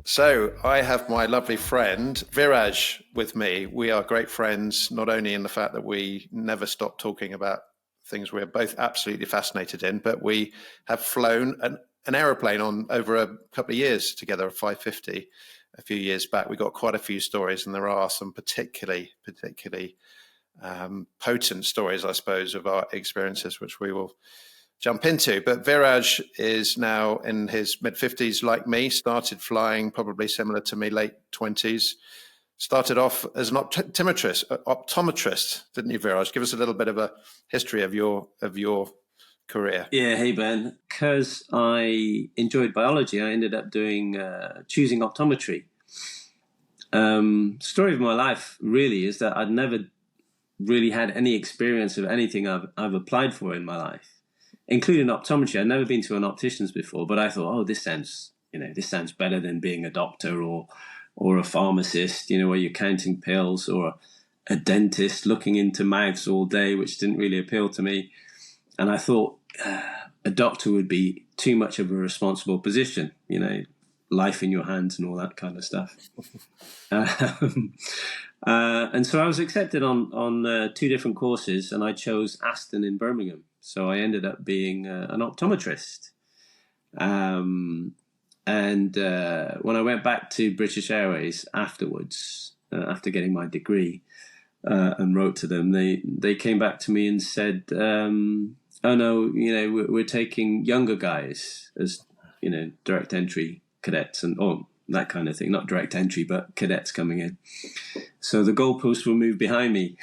So I have my lovely friend Veeraj with me. We are great friends, not only in the fact that we never stop talking about things we're both absolutely fascinated in, but we have flown an aeroplane on over a couple of years together, a 550, a few years back. We got quite a few stories, and there are some particularly potent stories, I suppose, of our experiences, which we will jump into. But Veeraj is now in his mid-50s, like me, started flying probably similar to me, late 20s. Started off as an optometrist, didn't you, Veeraj? Give us a little bit of a history of your career. Yeah, hey Ben. Because I enjoyed biology, I ended up choosing optometry. Story of my life really is that I'd never really had any experience of anything I've applied for in my life, including optometry. I'd never been to an optician's before, but I thought, oh, this sounds better than being a doctor or a pharmacist, where you're counting pills, or a dentist looking into mouths all day, which didn't really appeal to me. And I thought a doctor would be too much of a responsible position, life in your hands and all that kind of stuff. And so I was accepted on two different courses, and I chose Aston in Birmingham. So I ended up being an optometrist. And when I went back to British Airways afterwards, after getting my degree, and wrote to them, they came back to me and said, oh no, we're taking younger guys as, direct entry cadets and that kind of thing. Not direct entry, but cadets coming in. So the goalposts were moved behind me.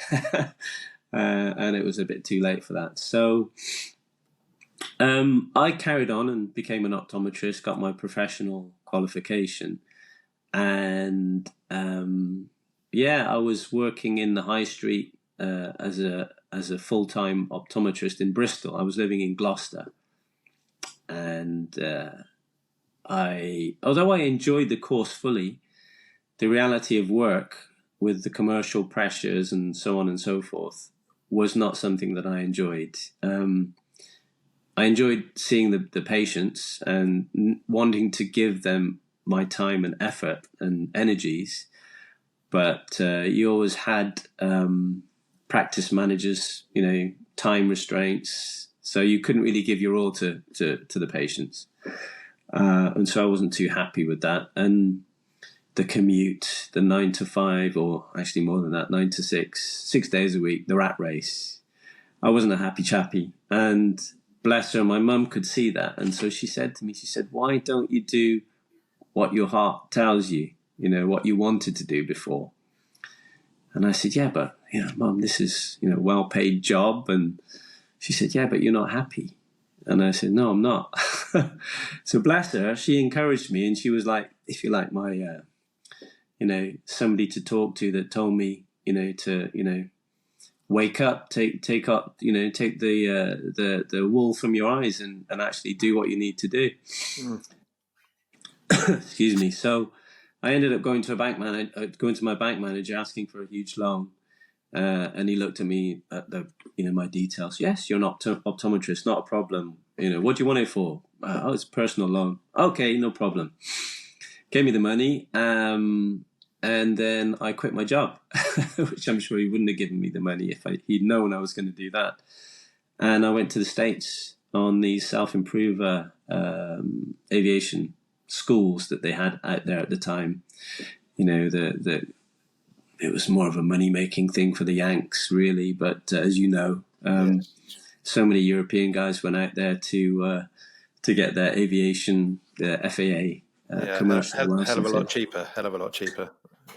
And it was a bit too late for that. So I carried on and became an optometrist, got my professional qualification. And I was working in the high street as a full-time optometrist in Bristol. I was living in Gloucester. And although I enjoyed the course fully, the reality of work with the commercial pressures and so on and so forth was not something that I enjoyed. I enjoyed seeing the patients and wanting to give them my time and effort and energies, but you always had practice managers, time restraints, so you couldn't really give your all to the patients. And so I wasn't too happy with that. And the commute, the 9 to 5, or actually more than that, 9 to 6 days a week, the rat race. I wasn't a happy chappy. And bless her, my mum could see that. And so she said to me, why don't you do what your heart tells you, what you wanted to do before? And I said, yeah, but, Mum, this is, well-paid job. And she said, yeah, but you're not happy. And I said, no, I'm not. So bless her, she encouraged me, and she was like, if you like, my, somebody to talk to that told me, to, wake up, take up, take the wool from your eyes and actually do what you need to do. Excuse me. So I ended up going to my bank manager, asking for a huge loan. And he looked at me at my details. Yes, you're an optometrist, not a problem. What do you want it for? It's a personal loan. Okay, no problem. Gave me the money. And then I quit my job, which I'm sure he wouldn't have given me the money if he'd known I was going to do that. And I went to the States on the self-improver aviation schools that they had out there at the time. It was more of a money-making thing for the Yanks, really. But as you know, yes. So many European guys went out there to get their aviation, the FAA commercial license. Hell of a lot cheaper.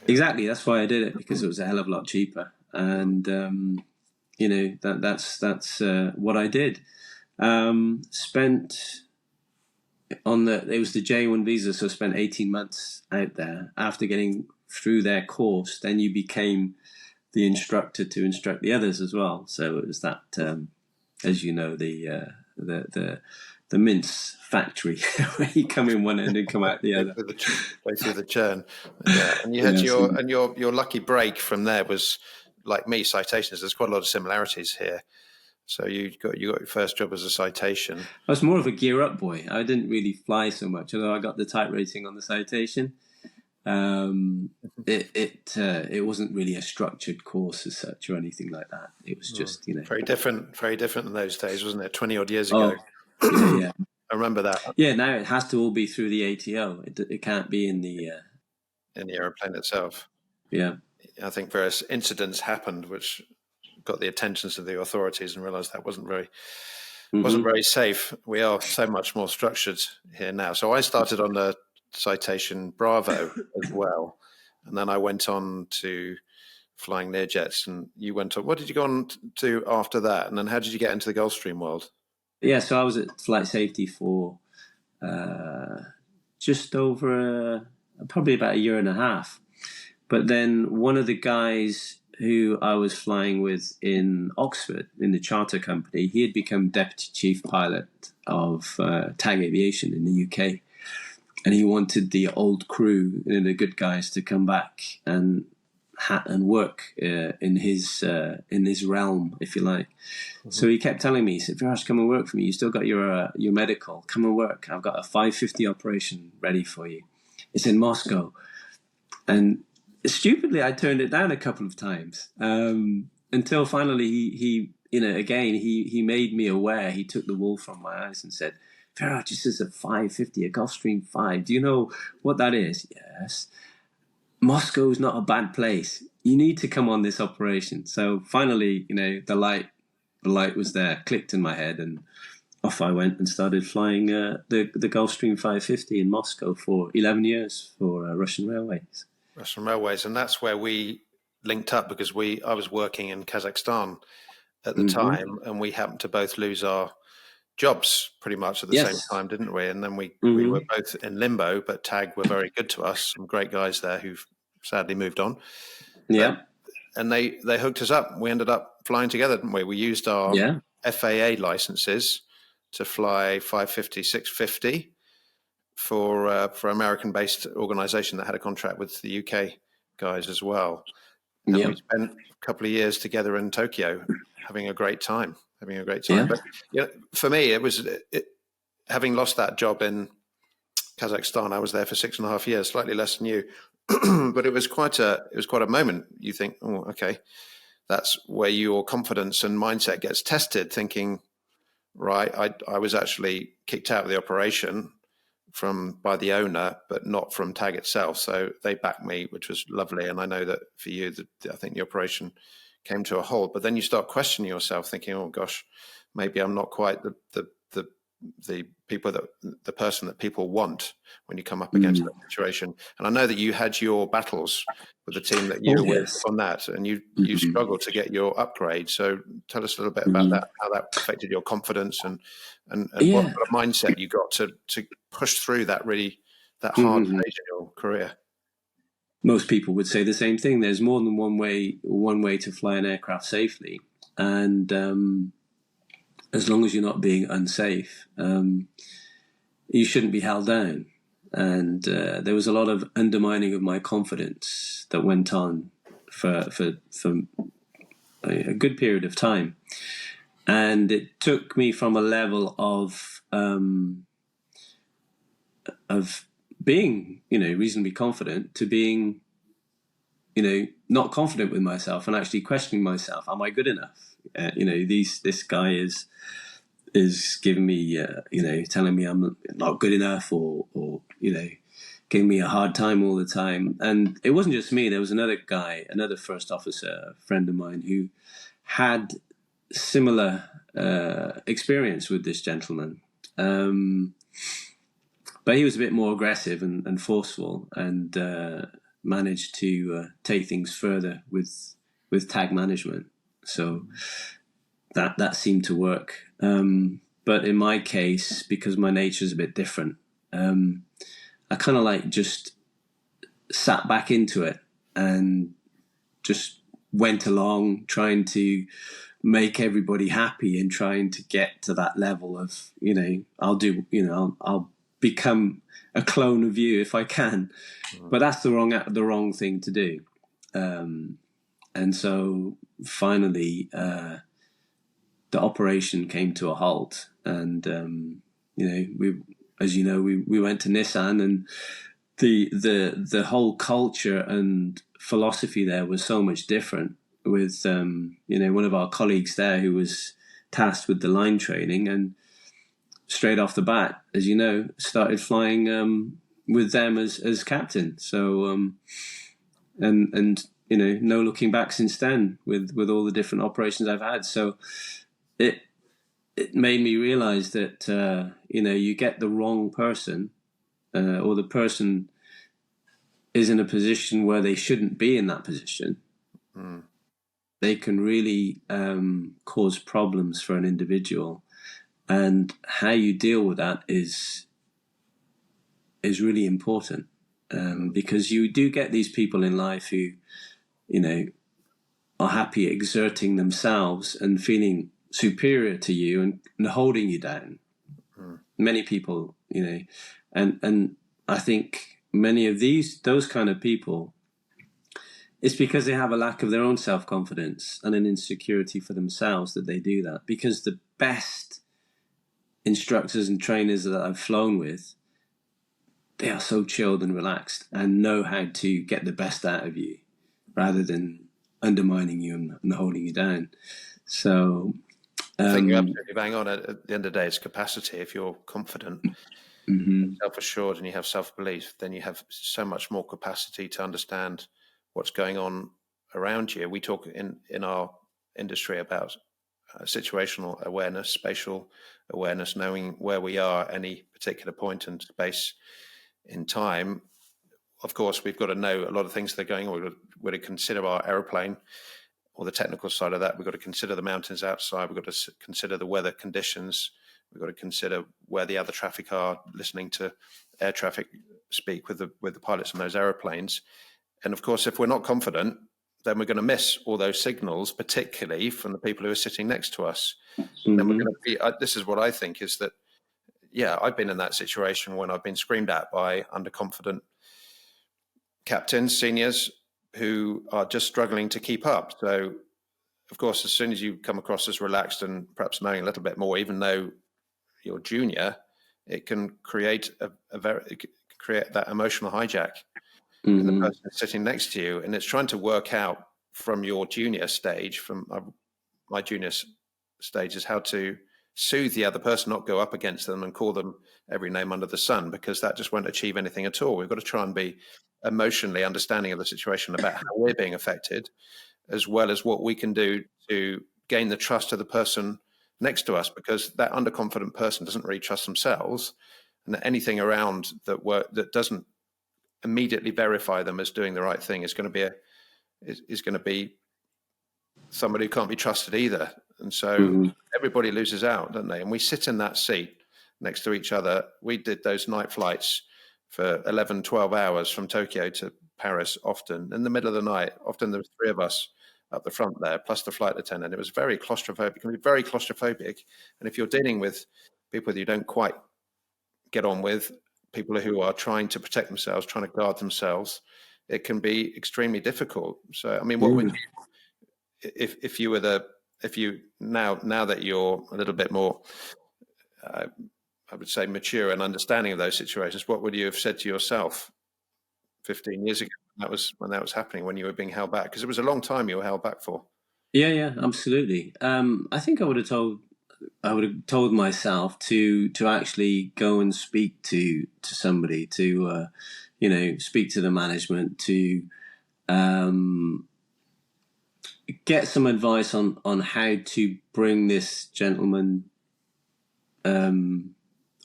Exactly. That's why I did it, because it was a hell of a lot cheaper. And, that's what I did. It was the J1 visa, so I spent 18 months out there. After getting through their course, then you became the instructor to instruct the others as well. So it was that, as you know, the mince factory where you come in one end and come out the other. Way through the churn. Yeah. And you had your lucky break from there was, like me, citations. There's quite a lot of similarities here. So you got your first job as a citation. I was more of a gear up boy. I didn't really fly so much, although I got the type rating on the citation. It wasn't really a structured course as such or anything like that. It was just, Very different in those days, wasn't it? 20 odd years Oh, ago. yeah. I remember that. Yeah, now it has to all be through the ATO. It can't be in the... in the aeroplane itself. Yeah. I think various incidents happened which got the attentions of the authorities and realised that wasn't very safe. We are so much more structured here now. So I started on the Citation Bravo as well, and then I went on to flying Learjets, and you went on. What did you go on to after that? And then how did you get into the Gulfstream world? Yeah, so I was at flight safety for just over probably about a year and a half. But then one of the guys who I was flying with in Oxford in the charter company, he had become deputy chief pilot of TAG Aviation in the UK. And he wanted the old crew, the good guys, to come back and work in his realm, if you like. Mm-hmm. So he kept telling me, he said, "Veeraj, come and work for me. You still got your medical. Come and work. I've got a 550 operation ready for you. It's in Moscow." And stupidly, I turned it down a couple of times until finally he made me aware. He took the wool from my eyes and said, "Veeraj, this is a 550, a Gulfstream 5. Do you know what that is?" "Yes." "Moscow is not a bad place. You need to come on this operation." So finally, the light was there, clicked in my head, and off I went and started flying the Gulfstream 550 in Moscow for 11 years for Russian Railways. Russian Railways, and that's where we linked up because I was working in Kazakhstan at the time, and we happened to both lose our jobs pretty much at the same time, didn't we? And then we were both in limbo, but TAG were very good to us. Some great guys there who've sadly moved on. Yeah. And they hooked us up. We ended up flying together, didn't we? We used our FAA licenses to fly 550, 650 for American-based organisation that had a contract with the UK guys as well. And we spent a couple of years together in Tokyo having a great time. Yeah. But for me, it was having lost that job in Kazakhstan. I was there for 6.5 years, slightly less than you, but it was quite a moment. You think, oh, okay, that's where your confidence and mindset gets tested. Thinking, right, I was actually kicked out of the operation by the owner, but not from TAG itself. So they backed me, which was lovely. And I know that for you, I think the operation came to a halt. But then you start questioning yourself, thinking, "Oh gosh, maybe I'm not quite the person that people want when you come up against that situation." And I know that you had your battles with the team that you were with on that, and you struggled to get your upgrade. So tell us a little bit about that, how that affected your confidence and what sort of mindset you got to push through that hard stage in your career. Most people would say the same thing. There's more than one way to fly an aircraft safely, and as long as you're not being unsafe, you shouldn't be held down. And there was a lot of undermining of my confidence that went on for a good period of time, and it took me from a level of being, reasonably confident to being, not confident with myself and actually questioning myself. Am I good enough? This guy is giving me, telling me I'm not good enough or giving me a hard time all the time. And it wasn't just me. There was another guy, another first officer, a friend of mine who had similar experience with this gentleman. But he was a bit more aggressive and forceful, and managed to take things further with TAG management. So that seemed to work. But in my case, because my nature is a bit different, I kind of just sat back into it and just went along trying to make everybody happy and trying to get to that level of, I'll become a clone of you if I can, but that's the wrong thing to do. And so finally, the operation came to a halt, and we went to Nissan, and the whole culture and philosophy there was so much different. With one of our colleagues there who was tasked with the line training, and straight off the bat, as you know, started flying with them as captain. So and no looking back since then with all the different operations I've had. So it made me realize that you get the wrong person, or the person is in a position where they shouldn't be in that position. They can really cause problems for an individual, and how you deal with that is really important, because you do get these people in life who are happy exerting themselves and feeling superior to you and holding you down. Many people, and I think many of those kind of people, it's because they have a lack of their own self-confidence and an insecurity for themselves that they do that. Because the best instructors and trainers that I've flown with, they are so chilled and relaxed and know how to get the best out of you rather than undermining you and holding you down. So I think you're absolutely bang on. At the end of the day, it's capacity. If you're confident, self-assured, and you have self-belief, then you have so much more capacity to understand what's going on around you. We talk in our industry about situational awareness, spatial awareness, knowing where we are at any particular point in space, in time. Of course, we've got to know a lot of things that are going on. We've got to consider our aeroplane, or the technical side of that. We've got to consider the mountains outside. We've got to consider the weather conditions. We've got to consider where the other traffic are, listening to air traffic speak with the pilots on those aeroplanes. And of course, if we're not confident, then we're going to miss all those signals, particularly from the people who are sitting next to us. Then we're going to be, this is what I think is that, I've been in that situation when I've been screamed at by underconfident captains, seniors, who are just struggling to keep up. So, of course, as soon as you come across as relaxed and perhaps knowing a little bit more, even though you're junior, it can create create that emotional hijack in the person sitting next to you. And it's trying to work out from your junior stage, from my junior stage, is how to soothe the other person, not go up against them and call them every name under the sun, because that just won't achieve anything at all. We've got to try and be emotionally understanding of the situation, about how we're being affected, as well as what we can do to gain the trust of the person next to us, because that underconfident person doesn't really trust themselves, and anything around that doesn't immediately verify them as doing the right thing is going to be somebody who can't be trusted either. And so everybody loses out, don't they? And we sit in that seat next to each other. We did those night flights for 11, 12 hours from Tokyo to Paris, often in the middle of the night. Often there were three of us up the front there, plus the flight attendant. It was very claustrophobic. It can be very claustrophobic. And if you're dealing with people that you don't quite get on with, people who are trying to protect themselves, trying to guard themselves, it can be extremely difficult. So, I mean, what would you, if you now that you're a little bit more, I would say, mature and understanding of those situations, what would you have said to yourself 15 years ago when that was happening, when you were being held back? Because it was a long time you were held back for. Yeah, absolutely. I think I would have told myself to actually go and speak to somebody, to speak to the management, to get some advice on how to bring this gentleman,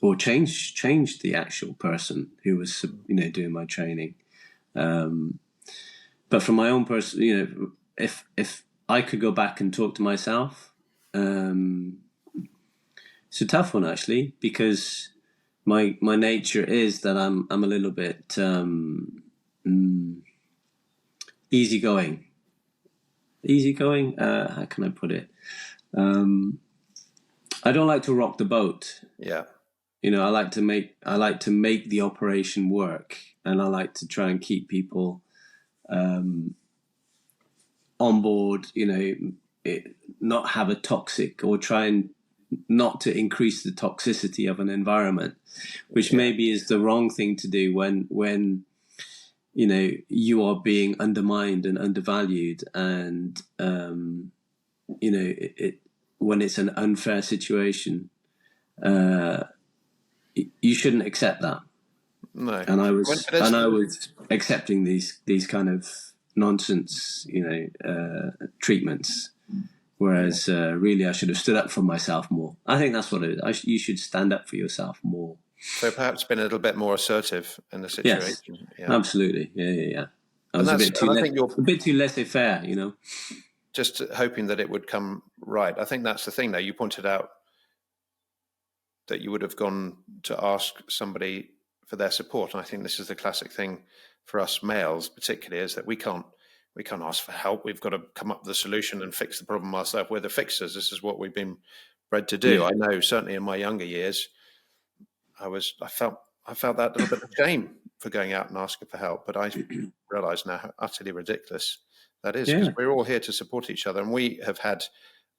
or change the actual person who was doing my training. But from my own person, if I could go back and talk to myself, it's a tough one, actually, because my nature is that I'm a little bit easygoing. How can I put it? I don't like to rock the boat. Yeah. I like to make the operation work, and I like to try and keep people on board. Not have a toxic, or try and not to increase the toxicity of an environment, which maybe is the wrong thing to do when you are being undermined and undervalued, and when it's an unfair situation, you shouldn't accept that. No. And I was accepting these kind of nonsense, treatments. Whereas really, I should have stood up for myself more. I think that's what it is. You should stand up for yourself more. So perhaps been a little bit more assertive in the situation. Yes, absolutely. Yeah. I was a bit too laissez-faire, Just hoping that it would come right. I think that's the thing, though. You pointed out that you would have gone to ask somebody for their support. And I think this is the classic thing for us males, particularly, is that we can't ask for help. We've got to come up with a solution and fix the problem ourselves. We're the fixers. This is what we've been bred to do. Yeah. I know certainly in my younger years, I felt that little bit of shame for going out and asking for help. But I realise now how utterly ridiculous that is, because we're all here to support each other. And we have had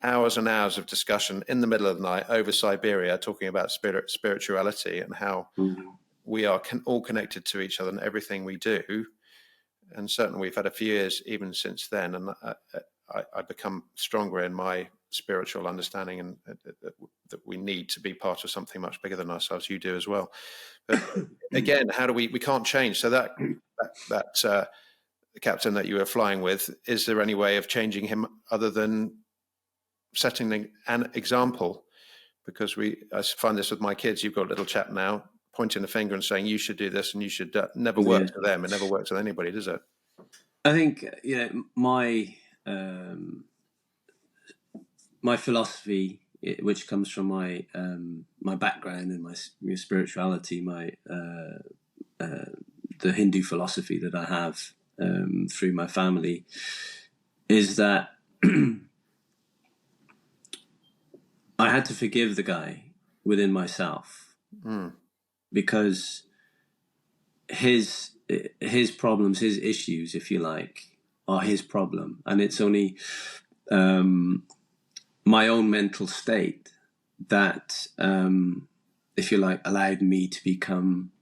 hours and hours of discussion in the middle of the night over Siberia, talking about spirituality and how we are all connected to each other in everything we do. And certainly we've had a few years even since then, and I become stronger in my spiritual understanding, and that we need to be part of something much bigger than ourselves. You do as well. But again, how do we can't change. So that captain that you were flying with, is there any way of changing him other than setting an example? Because I find this with my kids. You've got a little chap now pointing the finger and saying you should do this and you should never work for them. It never works with anybody, does it? I think my my philosophy, which comes from my my background and my spirituality, the Hindu philosophy that I have through my family, is that I had to forgive the guy within myself, because his problems, his issues, if you like, are his problem, and it's only my own mental state that, if you like, allowed me to become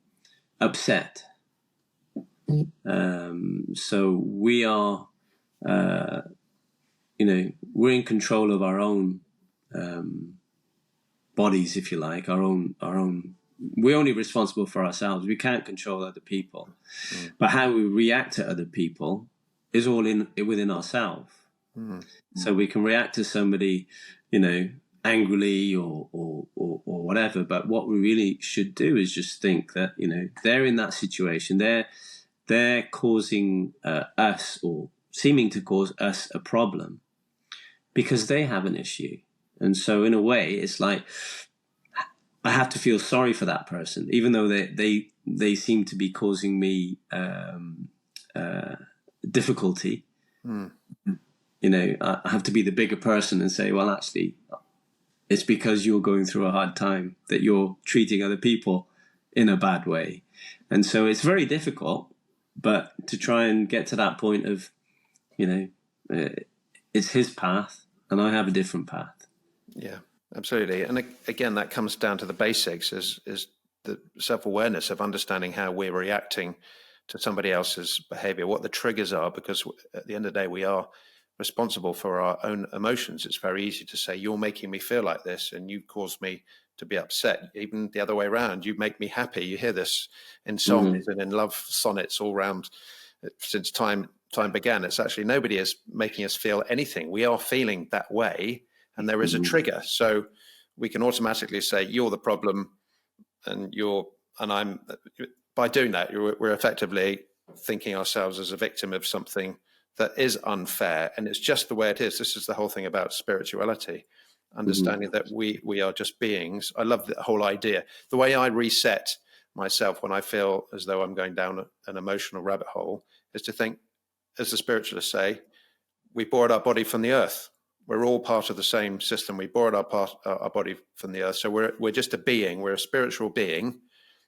upset. So we are, we're in control of our own bodies, if you like, our own. We're only responsible for ourselves. We can't control other people, but how we react to other people is all within ourselves. So we can react to somebody, angrily or whatever. But what we really should do is just think that they're in that situation. They're causing us, or seeming to cause us, a problem because they have an issue. And so in a way, it's like I have to feel sorry for that person, even though they seem to be causing me difficulty. I have to be the bigger person and say, well, actually, it's because you're going through a hard time that you're treating other people in a bad way. And so it's very difficult, but to try and get to that point of, it's his path and I have a different path. Yeah, absolutely. And again, that comes down to the basics, is the self-awareness of understanding how we're reacting to somebody else's behavior, what the triggers are, because at the end of the day, we are responsible for our own emotions. It's very easy to say, you're making me feel like this and you caused me to be upset. Even the other way around, you make me happy. You hear this in songs and in love sonnets all around since time began. It's actually, nobody is making us feel anything. We are feeling that way, and there is a trigger. So we can automatically say, you're the problem, and I'm. By doing that, we're effectively thinking ourselves as a victim of something that is unfair, and it's just the way it is. This is the whole thing about spirituality, understanding that we are just beings. I love the whole idea. The way I reset myself when I feel as though I'm going down an emotional rabbit hole is to think, as the spiritualists say, we borrowed our body from the earth. We're all part of the same system. We borrowed our body from the earth. So we're just a being. We're a spiritual being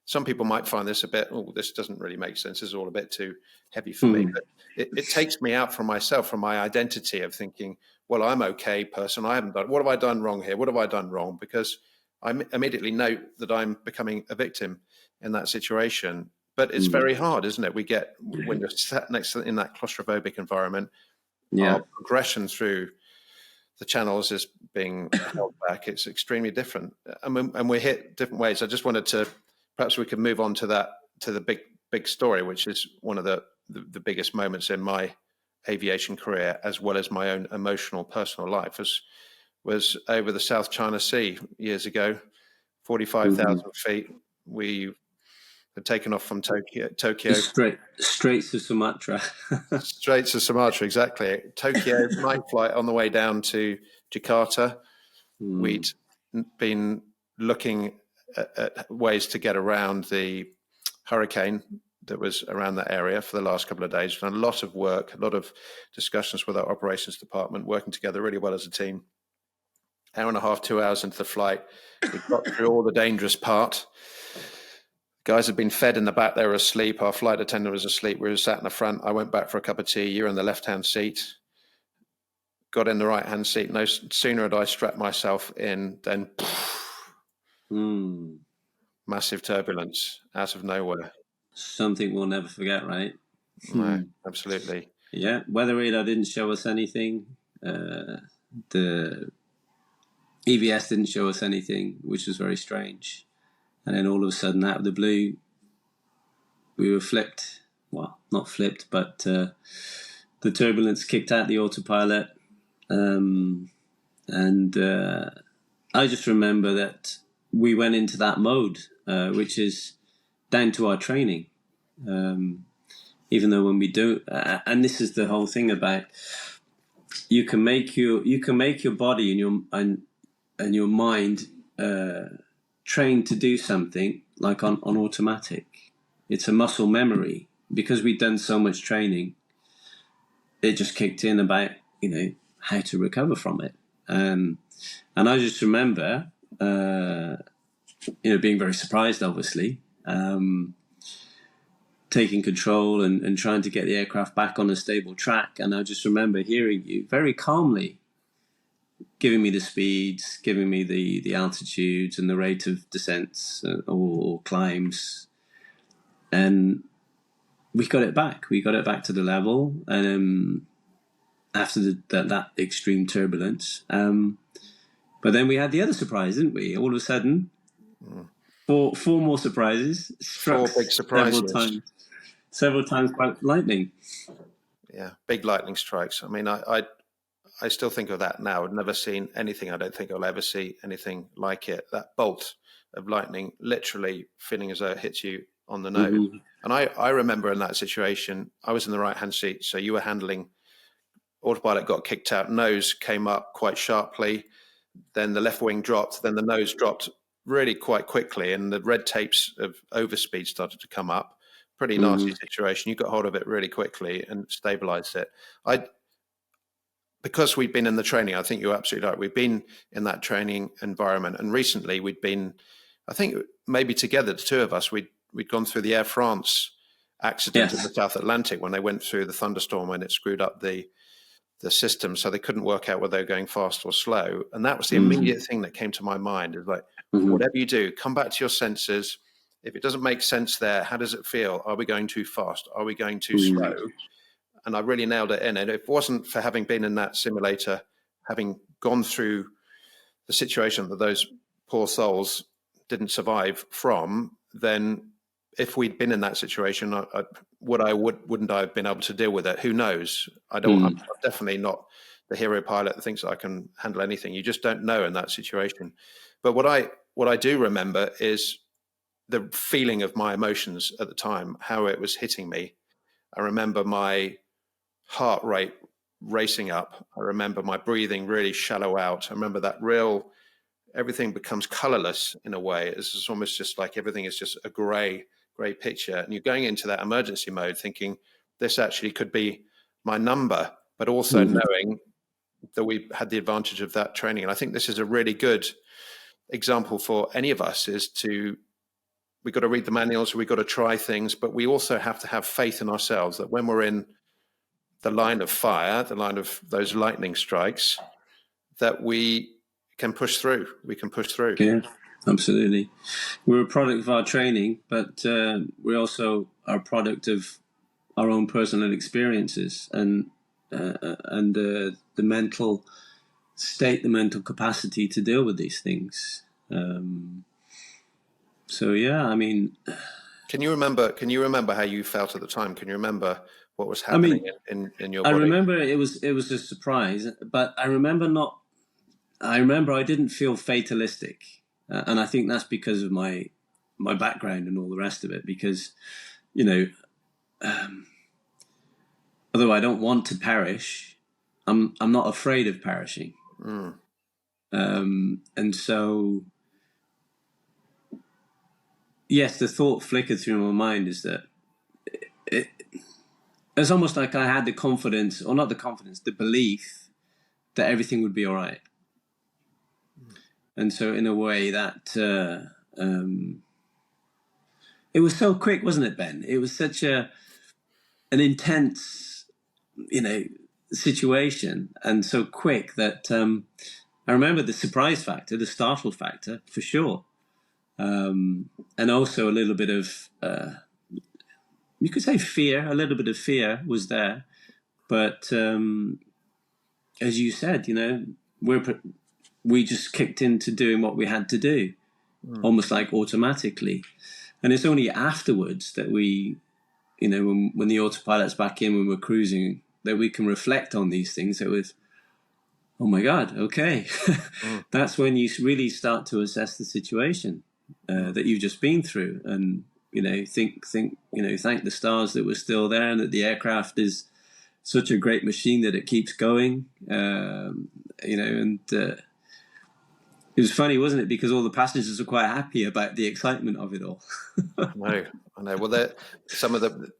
some people might find this a bit, oh, this doesn't really make sense. This is all a bit too heavy for me. But it takes me out from myself, from my identity of thinking, well, I'm okay person. I haven't done, what have I done wrong here? What have I done wrong? Because I immediately note that I'm becoming a victim in that situation. But it's very hard, isn't it? We get, when you're sat next to, in that claustrophobic environment, our progression through the channels is being held back. It's extremely different. And we're hit different ways. I just wanted to, perhaps we could move on to that, to the big story, which is one of the biggest moments in my aviation career, as well as my own emotional personal life, was over the South China Sea years ago, 45,000 feet. We had taken off from Tokyo. Straits of Sumatra. Straits of Sumatra, exactly. Tokyo, night flight on the way down to Jakarta. We'd been looking at ways to get around the hurricane that was around that area for the last couple of days. We've done a lot of work, a lot of discussions with our operations department, working together really well as a team. Hour and a half, 2 hours into the flight, we got through all the dangerous part. Guys had been fed in the back. They were asleep. Our flight attendant was asleep. We were sat in the front. I went back for a cup of tea. You're in the left-hand seat. Got in the right-hand seat. No sooner had I strapped myself in than massive turbulence out of nowhere. Something we'll never forget, right? No, absolutely. Yeah, weather radar didn't show us anything. The EVS didn't show us anything, which was very strange. And then all of a sudden, out of the blue, we were flipped. Well, not flipped, but the turbulence kicked out the autopilot. And I just remember that we went into that mode, which is down to our training. Even though when we do, and this is the whole thing about, you can make your body and your mind trained to do something like on automatic. It's a muscle memory, because we've done so much training. It just kicked in about, how to recover from it. And I just remember, being very surprised, obviously, taking control and trying to get the aircraft back on a stable track. And I just remember hearing you very calmly giving me the speeds, giving me the altitudes and the rate of descents or climbs. And we got it back. We got it back to the level. And after that extreme turbulence. But then we had the other surprise, didn't we? All of a sudden, four more surprises. Four big surprises. Several times by lightning. Yeah, big lightning strikes. I mean, I still think of that now. I've never seen anything. I don't think I'll ever see anything like it. That bolt of lightning, literally feeling as though it hits you on the nose. And I remember in that situation, I was in the right-hand seat, so you were handling. Autopilot got kicked out, nose came up quite sharply, then the left wing dropped, then the nose dropped really quite quickly, and the red tapes of overspeed started to come up. Pretty nasty situation. You got hold of it really quickly and stabilized it. Because we'd been in the training, I think you're absolutely right. We've been in that training environment, and recently we'd been, I think maybe together, the two of us, we'd gone through the Air France accident in the South Atlantic when they went through the thunderstorm and it screwed up the system, so they couldn't work out whether they were going fast or slow. And that was the immediate thing that came to my mind, is like, whatever you do, come back to your senses. If it doesn't make sense there, how does it feel? Are we going too fast? Are we going too slow? And I really nailed it in. And if it wasn't for having been in that simulator, having gone through the situation that those poor souls didn't survive from, then if we'd been in that situation, wouldn't I have been able to deal with it? Who knows? I'm definitely not the hero pilot that thinks I can handle anything. You just don't know in that situation. But what I do remember is the feeling of my emotions at the time, how it was hitting me. I remember my heart rate racing up. I remember my breathing really shallow out. I remember that everything becomes colorless in a way. It's almost just like everything is just a gray picture. And you're going into that emergency mode thinking this actually could be my number, but also knowing that we had the advantage of that training. And I think this is a really good example for any of us, is to we've got to read the manuals, we've got to try things, but we also have to have faith in ourselves that when we're in the line of fire, the line of those lightning strikes, that we can push through. We can push through. Yeah, absolutely. We're a product of our training, but we also are a product of our own personal experiences and the mental state, the mental capacity to deal with these things. So yeah, I mean, can you remember how you felt at the time? Can you remember what was happening in your body? I remember it was a surprise, but I remember I didn't feel fatalistic, and I think that's because of my background and all the rest of it. Because, you know, although I don't want to perish, I'm not afraid of perishing. And so, yes, the thought flickered through my mind is that it's almost like I had the confidence, or not the confidence, the belief that everything would be all right. And so, in a way, that it was so quick, wasn't it, Ben? It was such an intense, situation, and so quick that I remember the surprise factor, the startle factor, for sure, and also a little bit of, you could say fear. A little bit of fear was there, but as you said, we just kicked into doing what we had to do, almost like automatically. And it's only afterwards that we, when the autopilot's back in, when we're cruising, that we can reflect on these things. It was, oh my God, okay. That's when you really start to assess the situation that you've just been through, and thank the stars that we're still there, and that the aircraft is such a great machine that it keeps going. It was funny, wasn't it? Because all the passengers are quite happy about the excitement of it all. I know. Well, some of the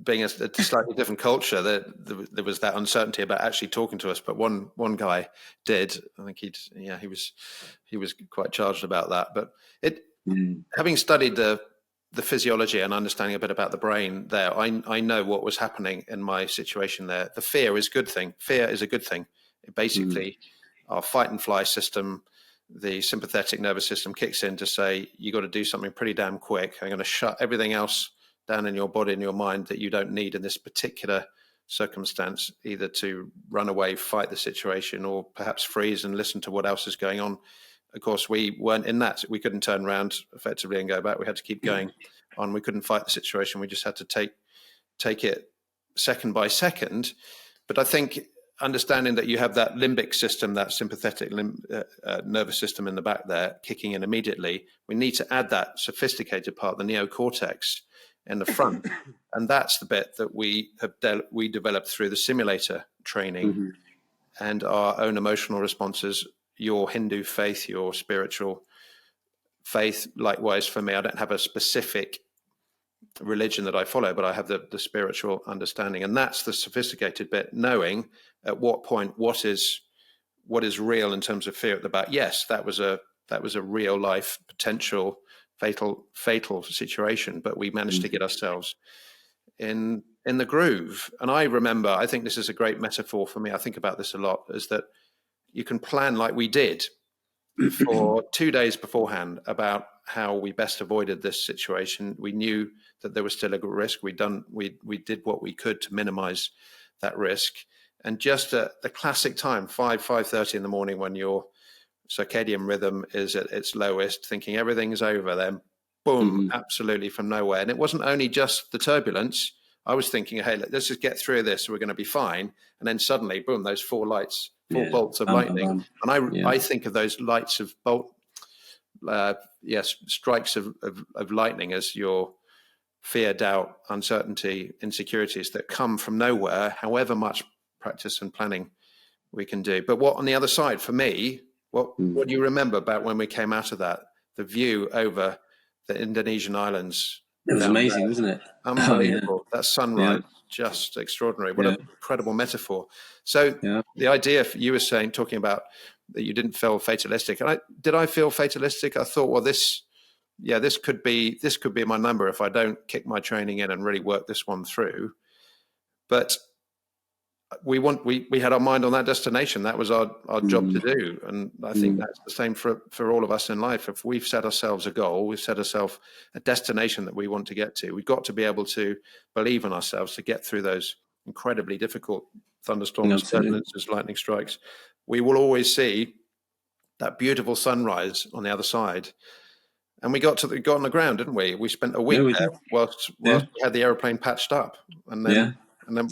being a slightly different culture, there was that uncertainty about actually talking to us. But one guy did. I think he was quite charged about that. But having studied the physiology and understanding a bit about the brain there, I know what was happening in my situation there. The fear is a good thing. Fear is a good thing. It basically, our fight and fly system, the sympathetic nervous system kicks in to say, you got to do something pretty damn quick. I'm going to shut everything else down in your body and your mind that you don't need in this particular circumstance, either to run away, fight the situation, or perhaps freeze and listen to what else is going on. Of course, we weren't in that. We couldn't turn around effectively and go back. We had to keep going on. We couldn't fight the situation. We just had to take it second by second. But I think understanding that you have that limbic system, that sympathetic nervous system in the back there kicking in immediately, we need to add that sophisticated part, the neocortex in the front. And that's the bit that we developed through the simulator training and our own emotional responses. Your Hindu faith, your spiritual faith, likewise for me, I don't have a specific religion that I follow, but I have the spiritual understanding, and that's the sophisticated bit, knowing at what point what is real in terms of fear at the back. Yes, that was a real life potential fatal situation, but we managed to get ourselves in the groove. And I remember, I think this is a great metaphor for me, I think about this a lot, is that you can plan like we did for 2 days beforehand about how we best avoided this situation. We knew that there was still a risk. We did what we could to minimize that risk. And just at the classic time, 5:30 in the morning, when your circadian rhythm is at its lowest, thinking everything's over, then boom, absolutely from nowhere. And it wasn't only just the turbulence. I was thinking, hey, let's just get through this. We're going to be fine. And then suddenly, boom, those four bolts of lightning. And I think of those lights of strikes of lightning as your fear, doubt, uncertainty, insecurities that come from nowhere, however much practice and planning we can do. But what on the other side, for me, what do you remember about when we came out of that, the view over the Indonesian islands? It was amazing, wasn't it? Unbelievable. That sunrise, just extraordinary. What an incredible metaphor. So the idea you were talking about that you didn't feel fatalistic. And did I feel fatalistic? I thought, well, this yeah, this could be my number if I don't kick my training in and really work this one through. But we had our mind on that destination. That was our job to do. And I think that's the same for all of us in life. If we've set ourselves a goal, we've set ourselves a destination that we want to get to, we've got to be able to believe in ourselves to get through those incredibly difficult thunderstorms, turbulences, lightning strikes. We will always see that beautiful sunrise on the other side. And we got on the ground, didn't we? We spent a week there whilst we had the aeroplane patched up. And then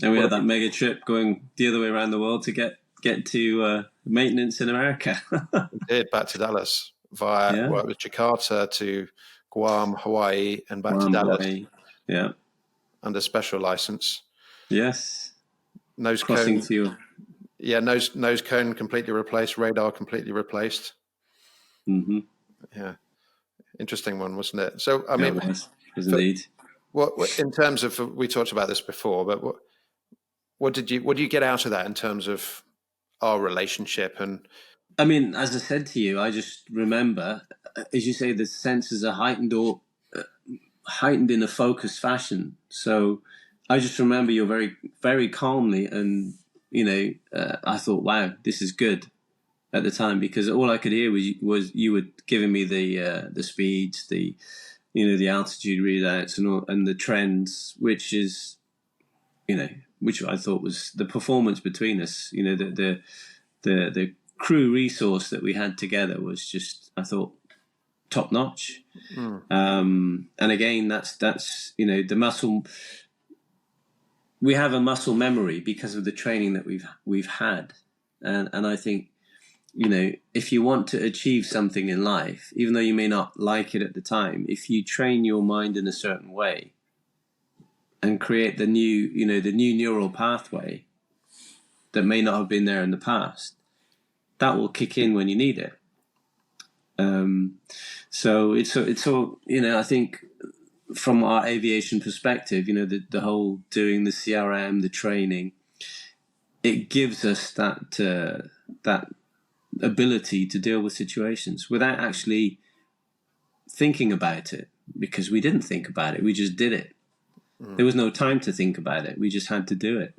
we had that mega trip going the other way around the world to get to maintenance in America. We did, back to Dallas via it was Jakarta to Guam, Hawaii, and back to Dallas. Hawaii. Yeah. Under special license. Yes. Nose crossing cone. fuel. Yeah, nose cone completely replaced, radar completely replaced. Mm-hmm. Yeah. Interesting one, wasn't it? So I mean, it was indeed. What in terms of, we talked about this before, but what did you get out of that in terms of our relationship? And I mean, as I said to you, I just remember, as you say, the senses are heightened in a focused fashion. So I just remember you very, very calmly, and I thought, wow, this is good at the time, because all I could hear was you were giving me the speeds, the altitude readouts and the trends, which I thought was the performance between us. The crew resource that we had together was just, I thought, top notch. And again, that's the muscle. We have a muscle memory because of the training that we've had, and I think, if you want to achieve something in life, even though you may not like it at the time, if you train your mind in a certain way and create the new neural pathway that may not have been there in the past, that will kick in when you need it. So it's all, I think from our aviation perspective, the whole doing the CRM, the training, it gives us that ability to deal with situations without actually thinking about it, because we didn't think about it. We just did it. There was no time to think about it. We just had to do it.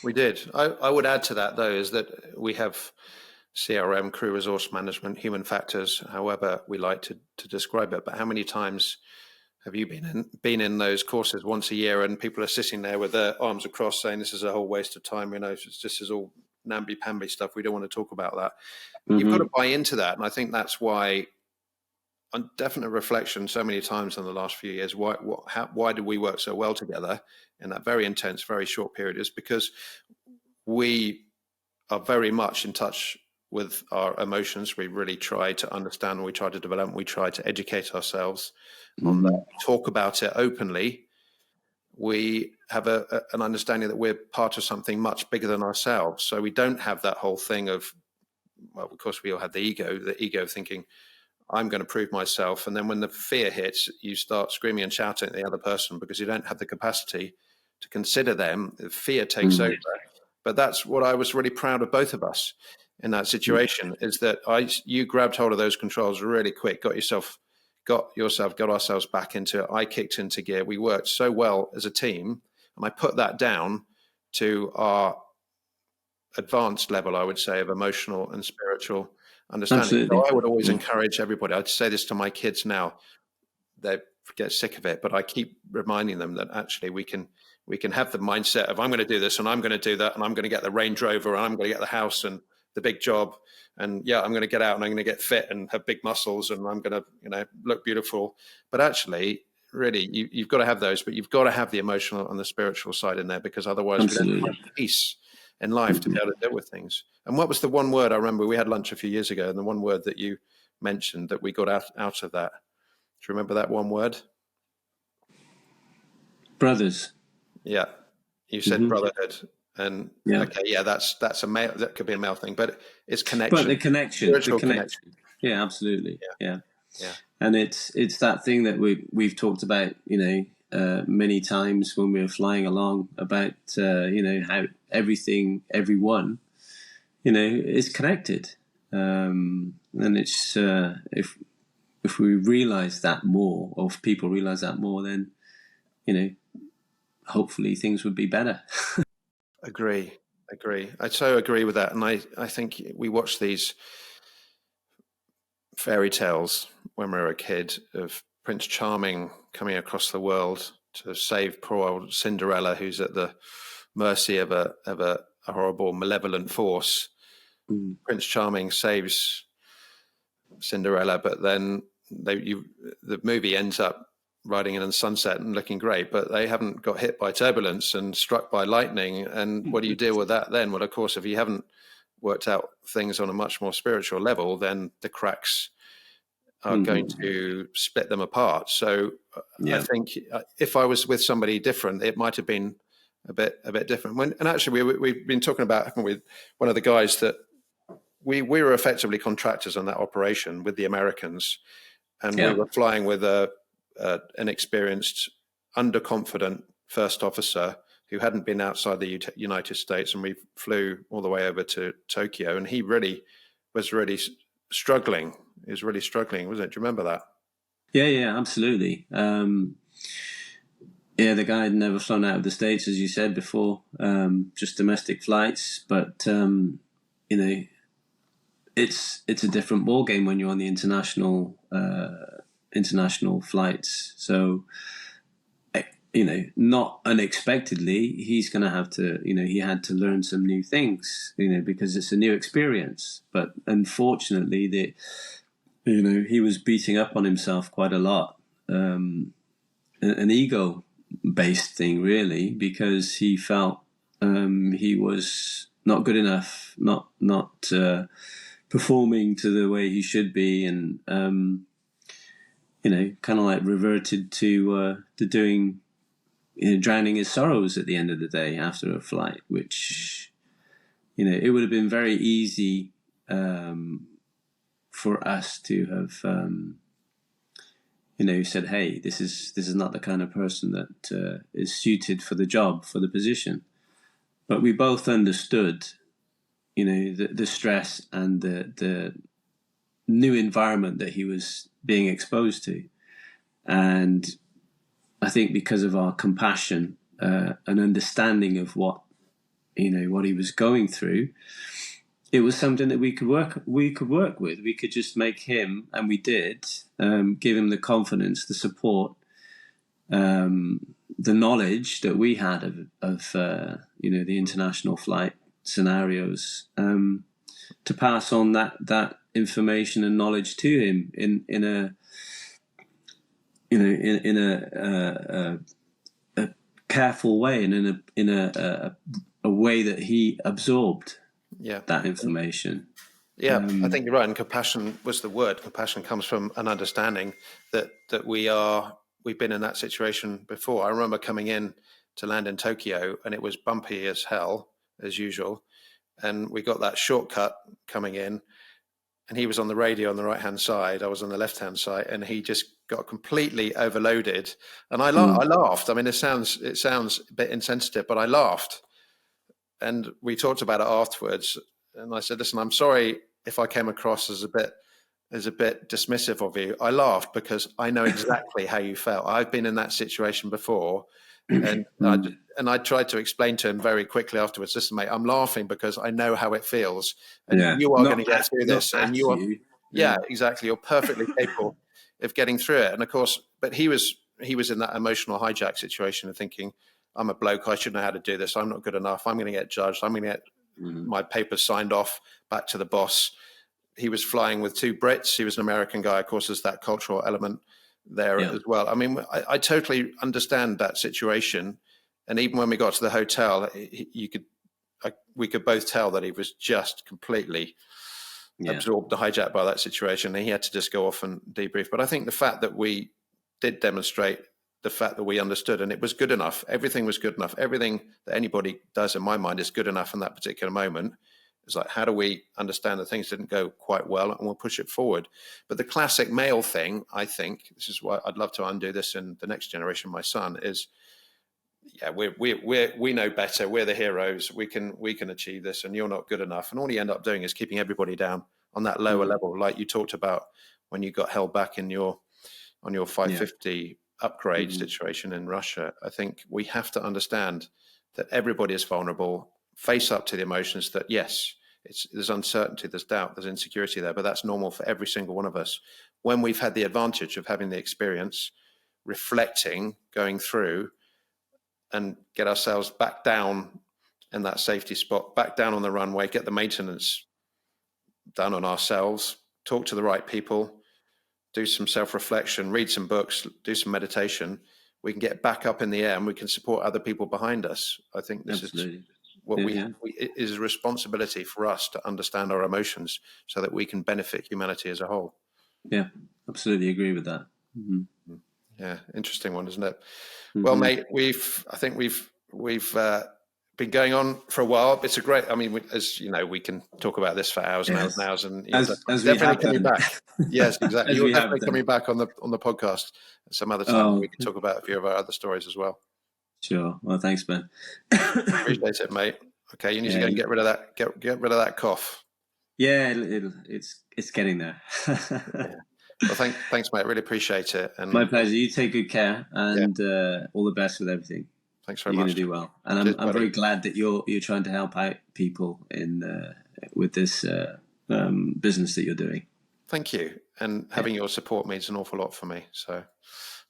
We did. I would add to that, though, is that we have CRM, crew resource management, human factors, however we like to describe it. But how many times have you been in those courses once a year, and people are sitting there with their arms across saying, this is a whole waste of time, this is all namby-pamby stuff, we don't want to talk about that. You've got to buy into that. And I think that's why, on definite reflection, so many times in the last few years, why did we work so well together in that very intense, very short period, is because we are very much in touch with our emotions. We really try to understand, we try to develop, we try to educate ourselves on that, talk about it openly. We have an understanding that we're part of something much bigger than ourselves. So we don't have that whole thing of, well, of course we all have the ego thinking, I'm going to prove myself. And then when the fear hits, you start screaming and shouting at the other person because you don't have the capacity to consider them. The fear takes over. But that's what I was really proud of both of us in that situation, is that you grabbed hold of those controls really quick, got ourselves back into it. I kicked into gear. We worked so well as a team, and I put that down to our advanced level, I would say, of emotional and spiritual understanding. Absolutely. So I would always encourage everybody. I'd say this to my kids now. They get sick of it, but I keep reminding them that actually we can have the mindset of, I'm going to do this and I'm going to do that, and I'm going to get the Range Rover and I'm going to get the house and the big job, and I'm going to get out and I'm going to get fit and have big muscles and I'm going to look beautiful. But actually, really, you've got to have those, but you've got to have the emotional and the spiritual side in there, because otherwise we don't find peace in life to be able to deal with things. And what was the one word? I remember we had lunch a few years ago, and the one word that you mentioned that we got out of that. Do you remember that one word? Brothers. Yeah, you said brotherhood, and that's a male. That could be a male thing, but it's connection. But the connection. Yeah, absolutely. Yeah. And it's that thing that we've talked about, many times when we were flying along, about how everyone, is connected, and it's if we realize that more, or if people realize that more, then, hopefully things would be better. Agree. I so agree with that. And I think we watch these fairy tales when we were a kid of Prince Charming coming across the world to save poor old Cinderella, who's at the mercy of a horrible, malevolent force. Mm. Prince Charming saves Cinderella, but then the movie ends up riding in the sunset and looking great, but they haven't got hit by turbulence and struck by lightning. And what do you deal with that then? Well, of course, if you haven't worked out things on a much more spiritual level, then the cracks are going to split them apart. So I think if I was with somebody different, it might have been a bit different. And actually, we've been talking about, haven't we, one of the guys that we were effectively contractors on that operation with the Americans, and we were flying with an experienced, underconfident first officer who hadn't been outside the United States, and we flew all the way over to Tokyo, and he was really struggling. He was really struggling, wasn't it? Do you remember that? Yeah, absolutely. The guy had never flown out of the States, as you said before, just domestic flights. But, it's a different ball game when you're on the international flights. So, not unexpectedly, he's going to have to, he had to learn some new things, because it's a new experience. But unfortunately, he was beating up on himself quite a lot. An ego-based thing, really, because he felt he was not good enough, not performing to the way he should be, and kind of like reverted to doing, drowning his sorrows at the end of the day after a flight, which, it would have been very easy for us to have, said, hey, this is not the kind of person that is suited for the job, for the position. But we both understood, the stress and the new environment that he was being exposed to. And I think because of our compassion and understanding of what he was going through, it was something that we could work with. We could just make him, and we did, give him the confidence, the support, the knowledge that we had of the international flight scenarios, to pass on that information and knowledge to him in a careful way, and in a way that he absorbed that information. I think you're right. And compassion was the word. Compassion comes from an understanding that we've been in that situation before. I remember coming in to land in Tokyo, and it was bumpy as hell, as usual. And we got that shortcut coming in, and he was on the radio on the right-hand side. I was on the left-hand side, and he just got completely overloaded. And I laughed. I mean, it sounds a bit insensitive, but I laughed. And we talked about it afterwards. And I said, listen, I'm sorry if I came across as a bit dismissive of you. I laughed because I know exactly how you felt. I've been in that situation before. And I tried to explain to him very quickly afterwards, listen, mate, I'm laughing because I know how it feels. And you are going to get through this. And you are, exactly. You're perfectly capable of getting through it. And of course, but he was in that emotional hijack situation of thinking, I'm a bloke, I should know how to do this. I'm not good enough. I'm going to get judged. I'm going to get my papers signed off back to the boss. He was flying with two Brits. He was an American guy. Of course, there's that cultural element there as well. I mean, I totally understand that situation. And even when we got to the hotel, we could both tell that he was just completely absorbed, hijacked by that situation. And he had to just go off and debrief. But I think the fact that we did demonstrate the fact that we understood, and it was good enough. Everything was good enough. Everything that anybody does, in my mind, is good enough in that particular moment. It's like, how do we understand that things didn't go quite well, and we'll push it forward? But the classic male thing, I think, this is why I'd love to undo this in the next generation, my son, is, we know better. We're the heroes. We can achieve this, and you're not good enough. And all you end up doing is keeping everybody down on that lower level, like you talked about when you got held back on your 550 upgrade situation in Russia. I think we have to understand that everybody is vulnerable, face up to the emotions that, yes, there's uncertainty, there's doubt, there's insecurity there, but that's normal for every single one of us. When we've had the advantage of having the experience, reflecting, going through, and get ourselves back down in that safety spot, back down on the runway, get the maintenance done on ourselves, talk to the right people, do some self-reflection, read some books, do some meditation, we can get back up in the air and we can support other people behind us. I think this is what it is a responsibility for us to understand our emotions so that we can benefit humanity as a whole. Yeah, absolutely agree with that. Yeah, interesting one, isn't it? Well, mate, I think we've been going on for a while. It's a great. I mean, as you know, we can talk about this for hours and hours and hours. And as definitely coming back. Yes, exactly. You're definitely coming back on the podcast some other time. We can talk about a few of our other stories as well. Sure. Well, thanks, Ben. Appreciate it, mate. Okay, you need to go and get rid of that. Get rid of that cough. Yeah, it's getting there. Well, thanks, mate. Really appreciate it. And my pleasure. You take good care, and all the best with everything. Thanks very much. You're going to do well, and I'm very glad that you're trying to help out people with this business that you're doing. Thank you, and having your support means an awful lot for me. So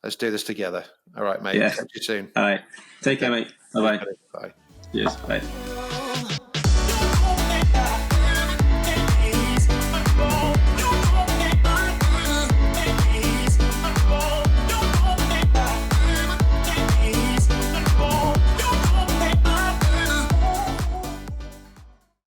let's do this together. All right, mate. Yeah. Talk to you soon. All right. Take care, mate. Bye-bye. Bye. Cheers. Bye.